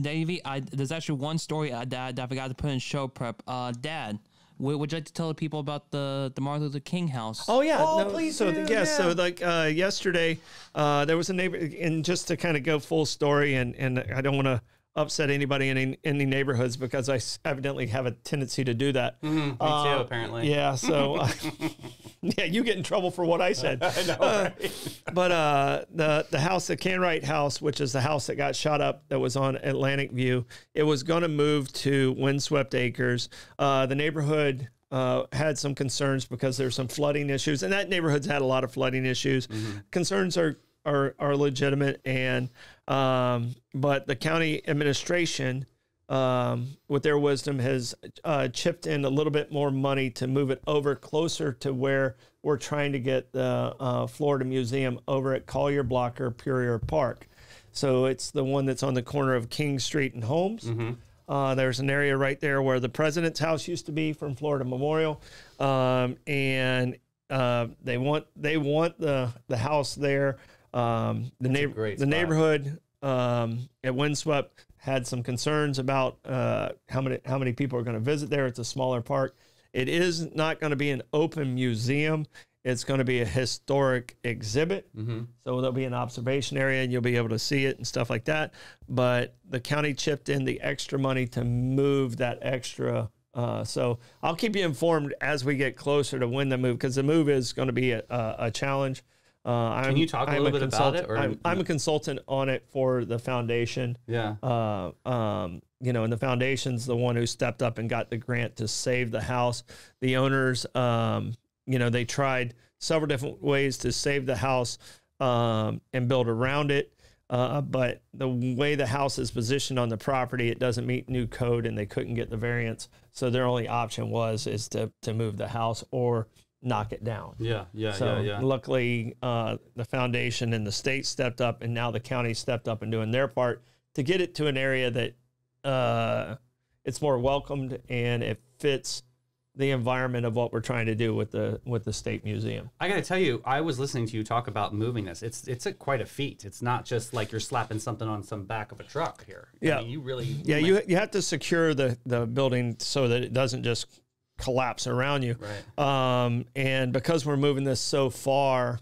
Davey, there's actually one story that I forgot to put in show prep. Dad, would you like to tell the people about the Martin Luther King house? Oh yeah, please so do, so like yesterday, there was a neighbor, and just to kind of go full story, and I don't want to upset anybody in any neighborhoods because I evidently have a tendency to do that. Me too, apparently. Yeah, so yeah, you get in trouble for what I said. I know, right? But the house, the Canright house, which is the house that got shot up that was on Atlantic View, it was going to move to Windswept Acres. The neighborhood had some concerns because there's some flooding issues, and that neighborhood's had a lot of flooding issues. Concerns are legitimate, and but the county administration, with their wisdom, has chipped in a little bit more money to move it over closer to where we're trying to get the Florida Museum over at Collier-Blocker-Puryear Park. So it's the one that's on the corner of King Street and Holmes. There's an area right there where the president's house used to be from Florida Memorial, and they want the house there. The neighborhood at Windswept had some concerns about how many people are going to visit there. It's a smaller park. It is not going to be an open museum. It's going to be a historic exhibit. So there'll be an observation area, and you'll be able to see it and stuff like that. But the county chipped in the extra money to move that extra. So I'll keep you informed as we get closer to when the move, because the move is going to be a challenge. Can you talk a little bit about it? Or I'm a consultant on it for the foundation. Yeah. You know, and the foundation's the one who stepped up and got the grant to save the house. The owners, you know, they tried several different ways to save the house and build around it. But the way the house is positioned on the property, it doesn't meet new code, and they couldn't get the variance. So their only option is to move the house or knock it down. Yeah. Luckily, the foundation and the state stepped up, and now the county stepped up and doing their part to get it to an area that it's more welcomed and it fits the environment of what we're trying to do with the state museum. I got to tell you, I was listening to you talk about moving this. It's quite a feat. It's not just like you're slapping something on some back of a truck here. Yeah, I mean, you really. You have to secure the building so that it doesn't just collapse around you. Right. And because we're moving this so far,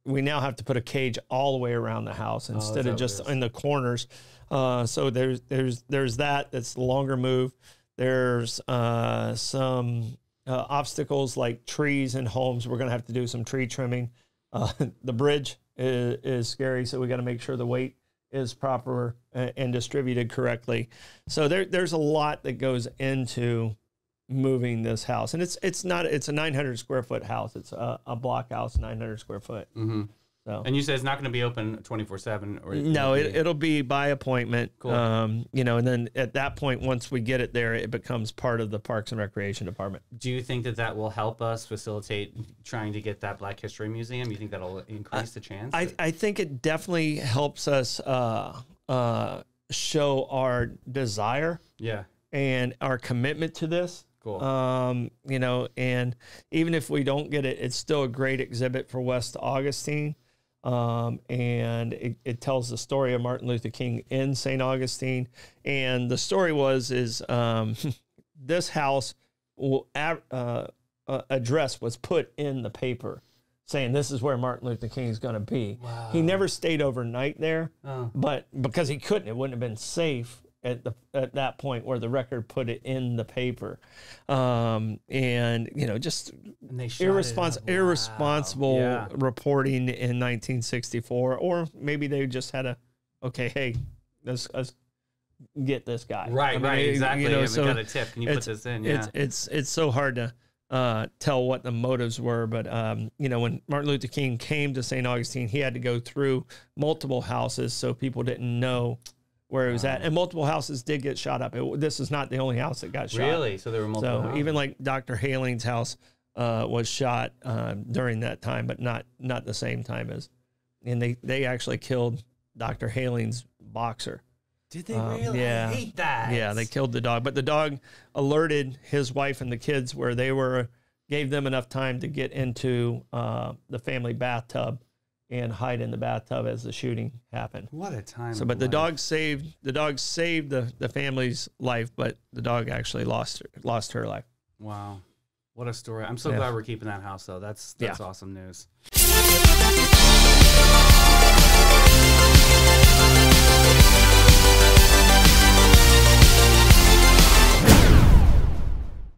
we now have to put a cage all the way around the house instead of just in the corners. So there's that. That's the longer move. There's some obstacles like trees and homes. We're going to have to do some tree trimming. The bridge is scary, so we got to make sure the weight is proper and distributed correctly. So there's a lot that goes into moving this house, and it's a 900 square foot house. It's a block house, 900 square foot. So. And you said it's not going to be open 24/7, or no, it'll be by appointment. Cool. You know, and then at that point, once we get it there, it becomes part of the Parks and Recreation Department. Do you think that will help us facilitate trying to get that Black History Museum? You think that'll increase the chance? I think it definitely helps us show our desire, and our commitment to this. Cool. You know, and even if we don't get it, it's still a great exhibit for West Augustine. And it tells the story of Martin Luther King in St. Augustine. And the story is this house address was put in the paper saying this is where Martin Luther King is going to be. Wow. He never stayed overnight there, but because he couldn't, it wouldn't have been safe at that point where the Record put it in the paper. And, you know, just irresponsible reporting in 1964, or maybe they just had hey, let's get this guy. Right, exactly. You know, we got a tip. Can you put this in? Yeah. It's so hard to tell what the motives were, but you know, when Martin Luther King came to St. Augustine, he had to go through multiple houses, so people didn't know where it was at, and multiple houses did get shot up. This is not the only house that got shot. Really? So there were multiple. So even like Dr. Haling's house was shot during that time, but not the same time as, and they actually killed Dr. Haling's boxer. Did they really? Yeah. I hate that. Yeah, they killed the dog, but the dog alerted his wife and the kids gave them enough time to get into the family bathtub and hide in the bathtub as the shooting happened. What a time! So, but the dog saved the family's life, but the dog actually lost her life. Wow, what a story! I'm so glad we're keeping that house though. That's awesome news.